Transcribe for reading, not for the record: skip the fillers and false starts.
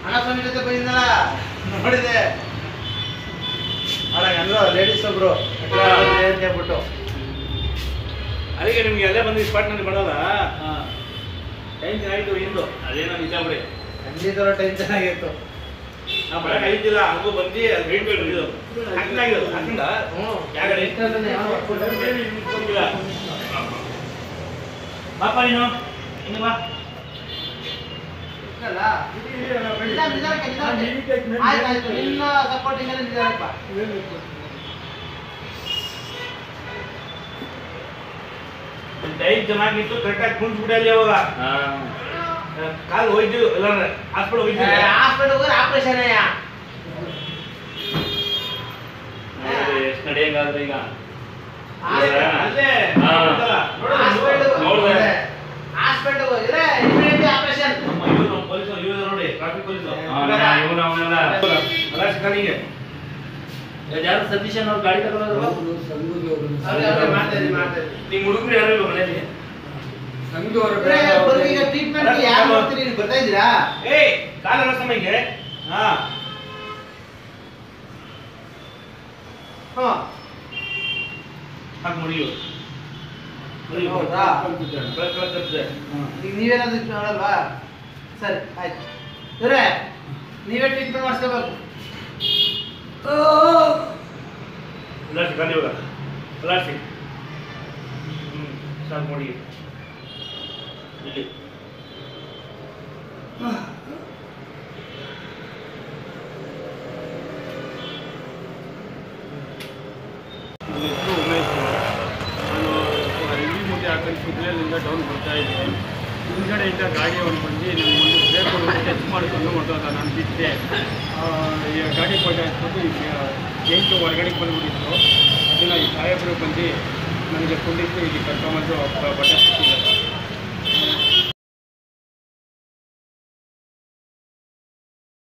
ಅಣ್ಣಸ್ವಾಮಿ ಜೊತೆ ಬಂದಿದ್ದಲ್ಲ ನೋಡಿದೆ. ಅಲ್ಲ ಲೇಡೀಸ್ ಒಬ್ರು ಅಂತ ಹೇಳ್ಬಿಟ್ಟು ಅದಕ್ಕೆ ನಿಮ್ಗೆ ಅಲ್ಲೇ ಬಂದು ಸ್ಪಾಟ್ನಲ್ಲಿ ಮಾಡೋದ ಟೆನ್ಷನ್ ಆಯಿತು ಇಂದು ಅದೇನೋ ನಿಜ ಬಿಡಿ. ಖಂಡಿತ ಟೆನ್ಷನ್ ಆಗಿತ್ತು. ನಾವು ಬರಕ್ಕೆ ಆಯ್ತಿಲ್ಲ ಹಂಗೂ ಬಂದು ಅದು ರೇಟ್ ಇದು ಹಾಕಿದಾಗಿರೋದು ಹಾಕಿಂದ ಯಾಗಡೆ ಬಾಪ ನೀನು ಇನ್ನು ಬಾ ನಿನ್ನ ಸಪೋರ್ಟಿಂಗ್ ನಿಧಾನಪ್ಪ. ಡೈಟ್ ಚೆನ್ನಾಗಿತ್ತು ಕರೆಕ್ಟಾಗಿ ಕುಂತ್ಬಿಡಿ ಅಲ್ಲಿ ಅವಾಗ ಕಾಲು ಹೋಯ್ತು ಎಲ್ಲ ಹಾಸ್ಪಿಟಲ್ ಹೋಗಿದ್ವಿ. ಹಾಸ್ಪಿಟಲ್ ಹೋದ್ರೆ ಆಪರೇಷನ್ ಅಯ್ಯ ಎಷ್ಟು ನಡೆಯಂಗಾದ್ರೆ ಈಗ ಅಲ್ಲೇ ಹಾಸ್ಪಿಟಲ್ ಹೋಗಿದ್ರೆ ಇಮಿಡಿಯೇಟ್ಲಿ ಆಪರೇಷನ್. ನಮ್ಮ ಪೊಲೀಸ್ ನೋಡಿ ಟ್ರಾಫಿಕ್ ಪೊಲೀಸ್ ಇವನು ಅವನೆಲ್ಲ ಕಣಿಗೆ ಯಾರು ಸತೀಶ್ ಅವ್ರು ಗಾಡಿ ತಗೊಂಡ್ರು ನಿಮ್ ಹುಡುಗರು ಯಾರು ಇಲ್ವ ಮನೆಯಲ್ಲಿ ಈಗ ಟ್ರೀಟ್ಮೆಂಟ್ ಯಾರು ಮಾಡ್ತೀರಿ ಬರ್ತಾ ಇದ್ದೀರಾ? ಏ ಕಾಲ ಸಮಯಕ್ಕೆ ಹಾ ಹಾಗೆ ಮುಡಿಯು ಹೌದಾ? ಈಗ ನೀವೇನಾದ್ರೂ ನೋಡಲ್ವಾ? ಸರಿ ಆಯ್ತು ಇವ್ರೆ ನೀವೇ ಟ್ರೀಟ್ಮೆಂಟ್ ಮಾಡಿಸ್ಕೋಬೇಕು. ಉಲ್ಲಾಸಿ ಖಾಲಿ ಹೋಗ ಉಲ್ಲಾಸಿ ಸಾಕು ನೋಡಿ ಇಲ್ಲಿ ಉಮೇಶ್ ನಾನು ಇಲ್ಲಿ ಮುಂದೆ ಹಾಕೊಂಡು ಕುದುರೆಲಿಂದ ಡೌನ್ ಬರ್ತಾ ಇದ್ದೆ. ಹಿಂದ್ಗಡೆಯಿಂದ ಗಾಡಿ ಒಂದು ಬಂದು ನಮ್ಮ ಒಂದು ಬ್ರೇಕ್ ಟಚ್ ಮಾಡಿಕೊಂಡು ಹೊರಟೋದ. ನಾನು ಬಿದ್ದೆ. ಈ ಗಾಡಿ ಪಟ್ಟ ಹಾಕ್ಬಿಟ್ಟು ಗೇಟ್ ಹೊರಗಡೆ ಬಂದುಬಿಟ್ಟಿತ್ತು. ಅದನ್ನು ಈ ಸಾಹೇಬರು ಬಂದು ನನಗೆ ಕೊಂಡಿದ್ದು ಇಲ್ಲಿ ಕರ್ಕೊಂಬಂದು ಬಟ್ಟೆ ಸಿಕ್ಕಿಲ್ಲ.